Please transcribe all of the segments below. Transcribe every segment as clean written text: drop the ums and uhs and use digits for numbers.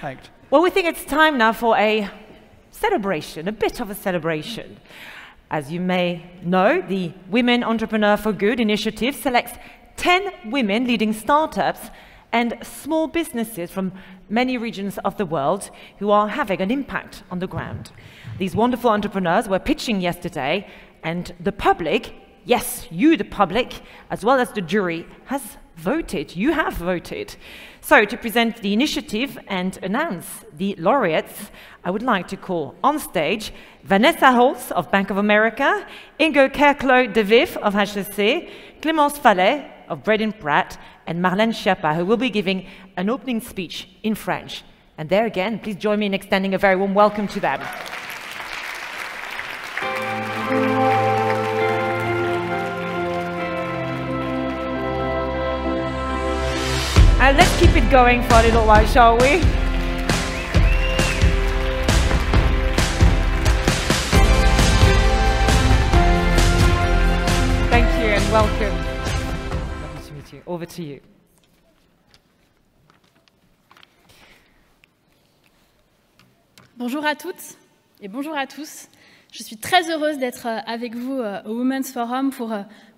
impact. Well, we think it's time now for a celebration, a bit of a celebration. As you may know, the Women Entrepreneur for Good initiative selects 10 women leading startups and small businesses from many regions of the world who are having an impact on the ground. These wonderful entrepreneurs were pitching yesterday, and the public, yes, you the public, as well as the jury, has voted. You have voted. So to present the initiative and announce the laureates, I would like to call on stage Vanessa Holz of Bank of America, Ingo Kerklo de Viv of HEC, Clémence Fallet of Braden Pratt, and Marlène Schiappa, who will be giving an opening speech in French. And there again, please join me in extending a very warm welcome to them. And let's keep it going for a little while, shall we? Thank you and welcome. Lovely to meet you. Over to you. Bonjour à toutes et bonjour à tous. Je suis très heureuse d'être avec vous au Women's Forum pour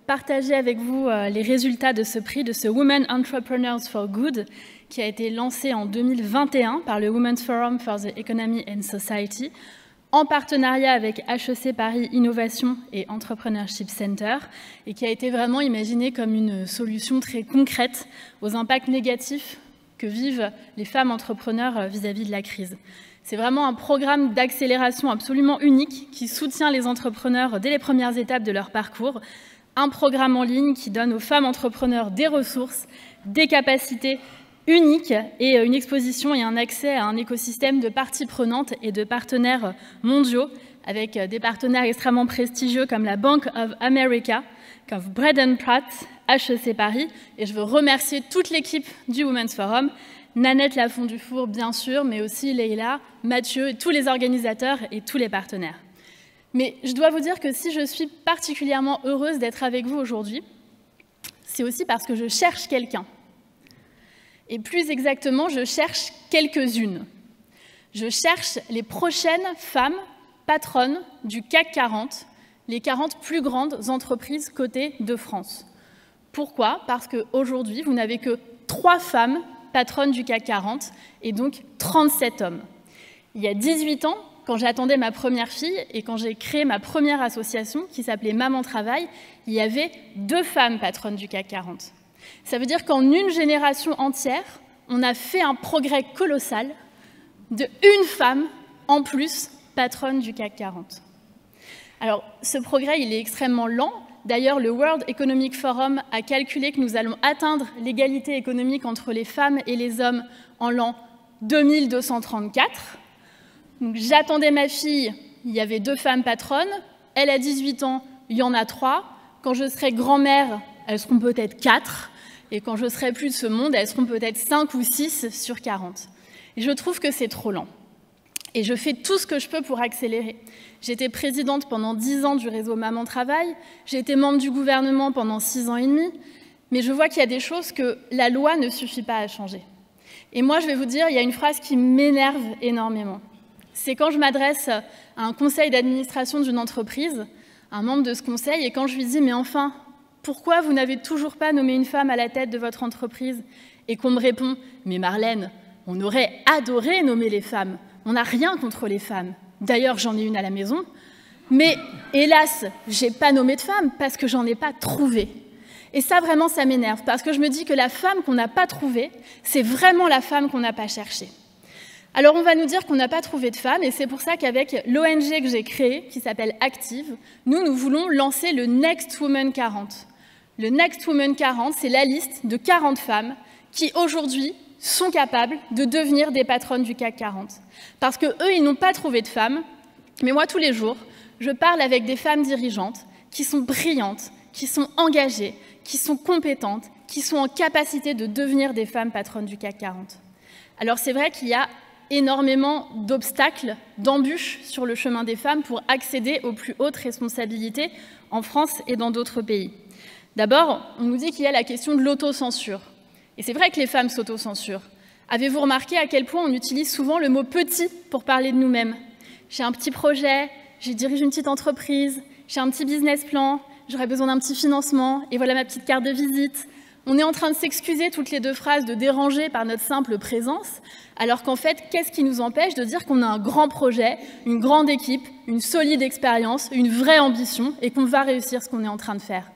partager avec vous les résultats de ce prix, de ce Women Entrepreneurs for Good, qui a été lancé en 2021 par le Women's Forum for the Economy and Society, en partenariat avec HEC Paris Innovation et Entrepreneurship Center, et qui a été vraiment imaginé comme une solution très concrète aux impacts négatifs que vivent les femmes entrepreneurs vis-à-vis de la crise. C'est vraiment un programme d'accélération absolument unique qui soutient les entrepreneurs dès les premières étapes de leur parcours. Un programme en ligne qui donne aux femmes entrepreneurs des ressources, des capacités uniques et une exposition et un accès à un écosystème de parties prenantes et de partenaires mondiaux avec des partenaires extrêmement prestigieux comme la Bank of America, comme Braden Pratt, HEC Paris. Et je veux remercier toute l'équipe du Women's Forum, Nanette Lafont-Dufour bien sûr, mais aussi Leïla, Mathieu, et tous les organisateurs et tous les partenaires. Mais je dois vous dire que si je suis particulièrement heureuse d'être avec vous aujourd'hui, c'est aussi parce que je cherche quelqu'un. Et plus exactement, je cherche quelques-unes. Je cherche les prochaines femmes patronnes du CAC 40, les 40 plus grandes entreprises cotées de France. Pourquoi? Parce qu'aujourd'hui, vous n'avez que 3 femmes patronnes du CAC 40 et donc 37 hommes. Il y a 18 ans, quand j'attendais ma première fille et quand j'ai créé ma première association qui s'appelait Maman Travail, il y avait 2 femmes patronnes du CAC 40. Ça veut dire qu'en une génération entière, on a fait un progrès colossal de 1 femme en plus patronne du CAC 40. Alors, ce progrès, il est extrêmement lent. D'ailleurs, le World Economic Forum a calculé que nous allons atteindre l'égalité économique entre les femmes et les hommes en l'an 2234. J'attendais ma fille, il y avait 2 femmes patronnes. Elle a 18 ans, il y en a 3. Quand je serai grand-mère, elles seront peut-être 4. Et quand je serai plus de ce monde, elles seront peut-être 5 ou 6 sur 40. Et je trouve que c'est trop lent. Et je fais tout ce que je peux pour accélérer. J'étais présidente pendant 10 ans du réseau Maman Travail. J'ai été membre du gouvernement pendant 6 ans et demi. Mais je vois qu'il y a des choses que la loi ne suffit pas à changer. Et moi, je vais vous dire, il y a une phrase qui m'énerve énormément. C'est quand je m'adresse à un conseil d'administration d'une entreprise, un membre de ce conseil, et quand je lui dis « Mais enfin, pourquoi vous n'avez toujours pas nommé une femme à la tête de votre entreprise ?» Et qu'on me répond « Mais Marlène, on aurait adoré nommer les femmes. On n'a rien contre les femmes. D'ailleurs, j'en ai une à la maison. Mais hélas, je n'ai pas nommé de femme parce que j'en ai pas trouvé. » Et ça, vraiment, ça m'énerve parce que je me dis que la femme qu'on n'a pas trouvée, c'est vraiment la femme qu'on n'a pas cherchée. Alors, on va nous dire qu'on n'a pas trouvé de femmes, et c'est pour ça qu'avec l'ONG que j'ai créée, qui s'appelle Active, nous voulons lancer le Next Women 40. Le Next Women 40, c'est la liste de 40 femmes qui, aujourd'hui, sont capables de devenir des patronnes du CAC 40. Parce qu'eux, ils n'ont pas trouvé de femmes, mais moi, tous les jours, je parle avec des femmes dirigeantes qui sont brillantes, qui sont engagées, qui sont compétentes, qui sont en capacité de devenir des femmes patronnes du CAC 40. Alors, c'est vrai qu'il y a énormément d'obstacles, d'embûches sur le chemin des femmes pour accéder aux plus hautes responsabilités en France et dans d'autres pays. D'abord, on nous dit qu'il y a la question de l'autocensure. Et c'est vrai que les femmes s'autocensurent. Avez-vous remarqué à quel point on utilise souvent le mot « petit » pour parler de nous-mêmes? J'ai un petit projet, je dirige une petite entreprise, j'ai un petit business plan, j'aurais besoin d'un petit financement, et voilà ma petite carte de visite. On est en train de s'excuser toutes les deux phrases de déranger par notre simple présence, alors qu'en fait, qu'est-ce qui nous empêche de dire qu'on a un grand projet, une grande équipe, une solide expérience, une vraie ambition, et qu'on va réussir ce qu'on est en train de faire?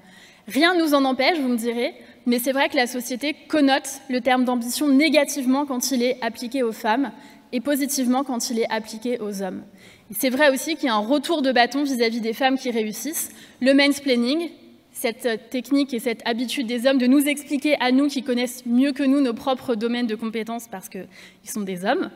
Rien ne nous en empêche, vous me direz, mais c'est vrai que la société connote le terme d'ambition négativement quand il est appliqué aux femmes et positivement quand il est appliqué aux hommes. C'est vrai aussi qu'il y a un retour de bâton vis-à-vis des femmes qui réussissent. Le mansplaining, cette technique et cette habitude des hommes de nous expliquer à nous qui connaissent mieux que nous nos propres domaines de compétences parce qu'ils sont des hommes.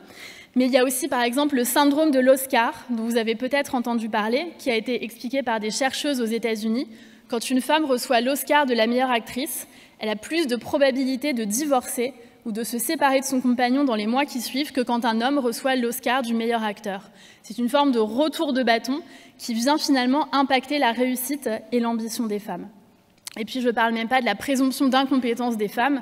Mais il y a aussi, par exemple, le syndrome de l'Oscar, dont vous avez peut-être entendu parler, qui a été expliqué par des chercheuses aux États-Unis. Quand une femme reçoit l'Oscar de la meilleure actrice, elle a plus de probabilité de divorcer ou de se séparer de son compagnon dans les mois qui suivent que quand un homme reçoit l'Oscar du meilleur acteur. C'est une forme de retour de bâton qui vient finalement impacter la réussite et l'ambition des femmes. Et puis je ne parle même pas de la présomption d'incompétence des femmes.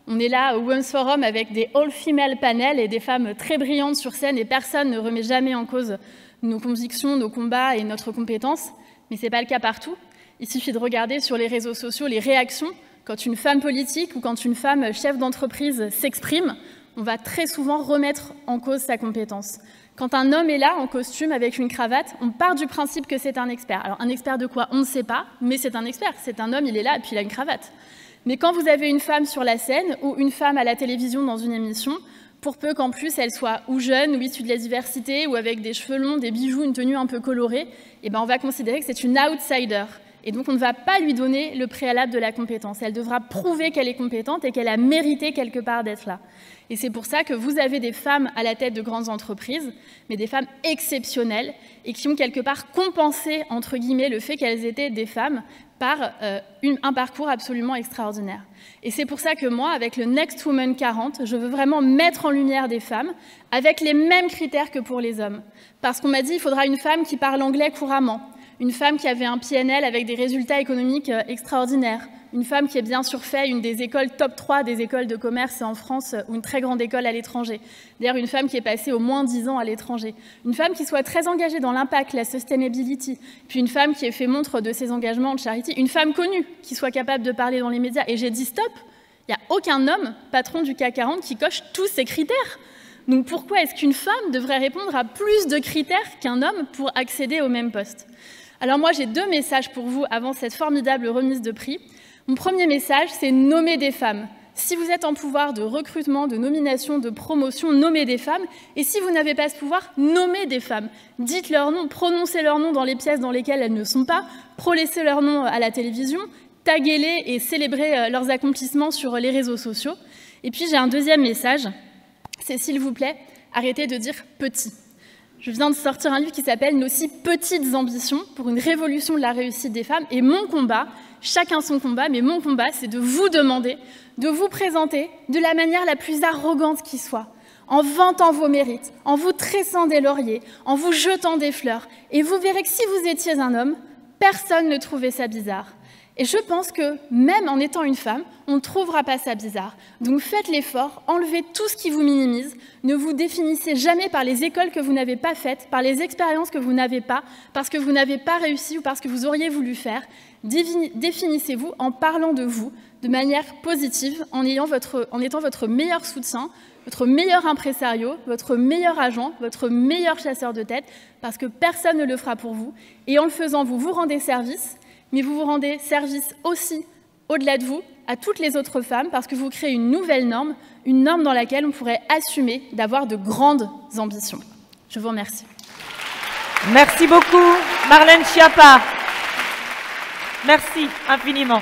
On est là au Women's Forum avec des all-female panels et des femmes très brillantes sur scène et personne ne remet jamais en cause nos convictions, nos combats et notre compétence. Mais ce n'est pas le cas partout. Il suffit de regarder sur les réseaux sociaux les réactions. Quand une femme politique ou quand une femme chef d'entreprise s'exprime, on va très souvent remettre en cause sa compétence. Quand un homme est là, en costume, avec une cravate, on part du principe que c'est un expert. Alors, un expert de quoi? On ne sait pas, mais c'est un expert. C'est un homme, il est là, et puis il a une cravate. Mais quand vous avez une femme sur la scène ou une femme à la télévision dans une émission, pour peu qu'en plus elle soit ou jeune, ou issue de la diversité, ou avec des cheveux longs, des bijoux, une tenue un peu colorée, eh ben on va considérer que c'est une outsider. Et donc, on ne va pas lui donner le préalable de la compétence. Elle devra prouver qu'elle est compétente et qu'elle a mérité quelque part d'être là. Et c'est pour ça que vous avez des femmes à la tête de grandes entreprises, mais des femmes exceptionnelles et qui ont quelque part compensé, entre guillemets, le fait qu'elles étaient des femmes par un parcours absolument extraordinaire. Et c'est pour ça que moi, avec le Next Woman 40, je veux vraiment mettre en lumière des femmes avec les mêmes critères que pour les hommes. Parce qu'on m'a dit qu'il faudra une femme qui parle anglais couramment, une femme qui avait un PNL avec des résultats économiques extraordinaires, une femme qui ait bien sûr fait une des écoles top 3 des écoles de commerce en France ou une très grande école à l'étranger. D'ailleurs, une femme qui est passée au moins 10 ans à l'étranger. Une femme qui soit très engagée dans l'impact, la sustainability. Puis une femme qui ait fait montre de ses engagements de charity. Une femme connue qui soit capable de parler dans les médias. Et j'ai dit stop, il n'y a aucun homme, patron du CAC 40, qui coche tous ces critères. Donc pourquoi est-ce qu'une femme devrait répondre à plus de critères qu'un homme pour accéder au même poste? Alors moi, j'ai 2 messages pour vous avant cette formidable remise de prix. Mon premier message, c'est nommer des femmes. Si vous êtes en pouvoir de recrutement, de nomination, de promotion, nommez des femmes. Et si vous n'avez pas ce pouvoir, nommez des femmes. Dites leur nom, prononcez leur nom dans les pièces dans lesquelles elles ne sont pas, prolaissez leur nom à la télévision, taguez-les et célébrez leurs accomplissements sur les réseaux sociaux. Et puis j'ai un deuxième message, c'est s'il vous plaît, arrêtez de dire « petit ». Je viens de sortir un livre qui s'appelle « Nos si petites ambitions pour une révolution de la réussite des femmes ». Et mon combat, chacun son combat, mais mon combat, c'est de vous demander, de vous présenter de la manière la plus arrogante qui soit, en vantant vos mérites, en vous tressant des lauriers, en vous jetant des fleurs. Et vous verrez que si vous étiez un homme, personne ne trouvait ça bizarre. Et je pense que, même en étant une femme, on ne trouvera pas ça bizarre. Donc faites l'effort, enlevez tout ce qui vous minimise, ne vous définissez jamais par les écoles que vous n'avez pas faites, par les expériences que vous n'avez pas, parce que vous n'avez pas réussi ou parce que vous auriez voulu faire. Définissez-vous en parlant de vous de manière positive, en étant votre meilleur soutien, votre meilleur impresario, votre meilleur agent, votre meilleur chasseur de tête, parce que personne ne le fera pour vous. Et en le faisant, vous vous rendez service, mais vous vous rendez service aussi, au-delà de vous, à toutes les autres femmes, parce que vous créez une nouvelle norme, une norme dans laquelle on pourrait assumer d'avoir de grandes ambitions. Je vous remercie. Merci beaucoup, Marlène Schiappa. Merci infiniment.